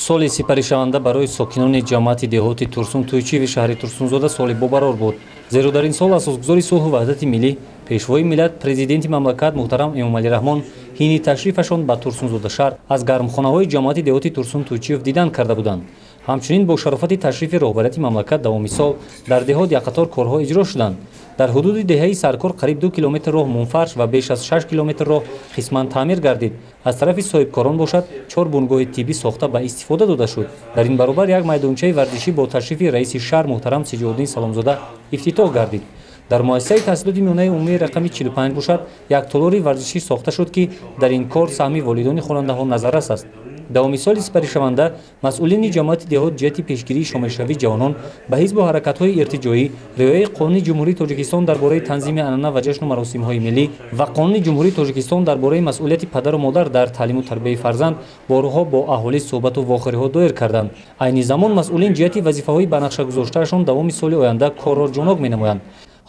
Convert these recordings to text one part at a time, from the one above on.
соли сипаришаванда барои сокинони ҷамоати деҳоти Турсун Туйчиеви шаҳри Турсунзода соли бобарор буд, зеро дар ин сол асосгузори сулҳу ваҳдати миллӣ пешвои миллат президенти мамлакат муҳтарам Эмомалӣ Раҳмон ҳини ташрифашон ба Турсунзода шаҳр аз гармхонаҳои ҷамоати деҳоти Турсун Туйчиев дидан карда буданд. ҳамчунин бо шарофати ташрифи роҳбарияти мамлакат давоми сол дар деҳот якқатор корҳо иҷро шуданд. дар ҳудуди деҳаи саркор қариб 2 километр роҳ мунфарш ва беш аз 6 километр роҳ қисман таъмир гардид. аз тарафи соҳибкорон бошад 4 бунгоҳи тиббӣ сохта ба истифода дода шуд. дар ин баробар як майдончаи варзишӣ бо ташрифи раиси шаҳр муҳтарам Сиҷоддин Саломзода ифтитоҳ гардид. дар муассисаи таҳсилоти миёнаи умумии рақами 45 бошад як толори варзишӣ сохта шуд ки дар ин кор саҳми волидони хонандаҳо назаррас аст. давоми соли сипаришаванда масъулини ҷамоати деҳот ҷиҳати пешгирии шомилшавии ҷавонон ба ҳизбу ҳаракатҳои иртиҷоӣ, риояи Қонуни Ҷумҳурии Тоҷикистон дар бораи танзими анъана ва ҷашну маросимҳои миллӣ ва Қонуни Ҷумҳурии Тоҷикистон дар бораи масъулияти падару модар дар таълиму тарбияи фарзанд борҳо бо аҳолӣ суҳбату вохӯриҳо доир карданд. айни замон масъулин ҷиҳати вазифаҳои ба нақша гузоштаашон давоми соли оянда корро ҷонок менамоянд.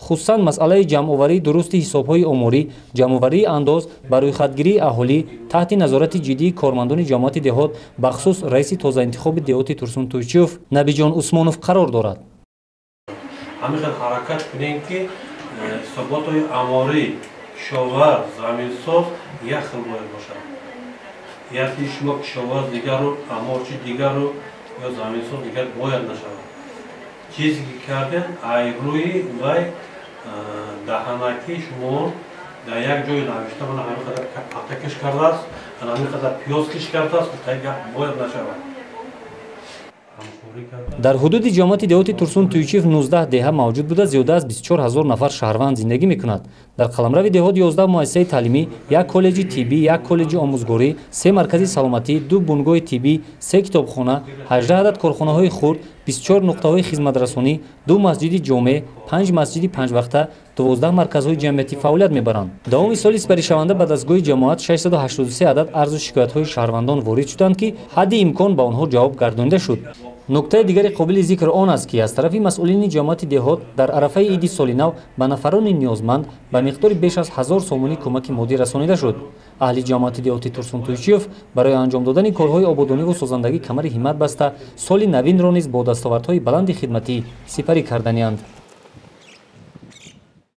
хусусан масъалаи ҷамъоварии дурусти ҳисобҳои оморӣ, ҷамъоварии андоз ба рӯйхатгирии аҳолӣ таҳти назорати ҷиддии кормандони ҷамоати деҳот бахусус раиси тозаинтихоби деҳоти Турсун Туйчиев Набиҷон Усмонов қарор дорад. ҳамихел ҳаракат кунем ки ҳисоботҳои аморӣ, кишовар, заминсоз як хел бояд бошад. яъни шумо кишовар дигару аморчи дигару ё заминсоз дигар бояд нашавад. чизе ки кардем ай рӯи вай даҳанаки шумо дар як ҷое навишта мана ҳамин қадар пахта киш кардааст, ҳамин қадар пиёз киш кардааст, гап бояд нашавад. дар ҳудуди ҷамоати деҳоти Турсун Туйчиев 19 деҳа мавҷуд буда зиёда аз 24 000 нафар шаҳрванд зиндагӣ мекунад. дар қаламрави деҳот 11 муассисаи таълимӣ, як коллеҷи тиббӣ, як коллеҷи омӯзгорӣ, 3 маркази саломатӣ, 2 бунгоҳи тиббӣ, 3 китобхона, 18 адад корхонаҳои хурд, 24 нуқтаҳои хизматрасонӣ, 2 масҷиди ҷомеъ, 5 масҷиди панҷвақта, 12 марказҳои ҷамъиятӣ фаъолият мебаранд. давоми соли сипаришаванда ба дастгоҳи ҷамоат 683 адад арзу шикоятҳои шаҳрвандон ворид шуданд ки ҳадди имкон ба онҳо ҷавоб гардонида шуд. нуктаи дигари қобили зикр он аст ки аз тарафи масъулини ҷамоати деҳот дар арафаи иди соли нав ба нафарони ниёзманд ба миқдори беш аз 1000 сомонӣ кӯмаки моддӣ расонида шуд. аҳли ҷамоати деҳоти Турсун Туйчиев барои анҷом додани корҳои ободониву созандагӣ камари ҳиммат баста соли навинро низ бо дастовардҳои баланди хидматӣ сипарӣ карданиянд.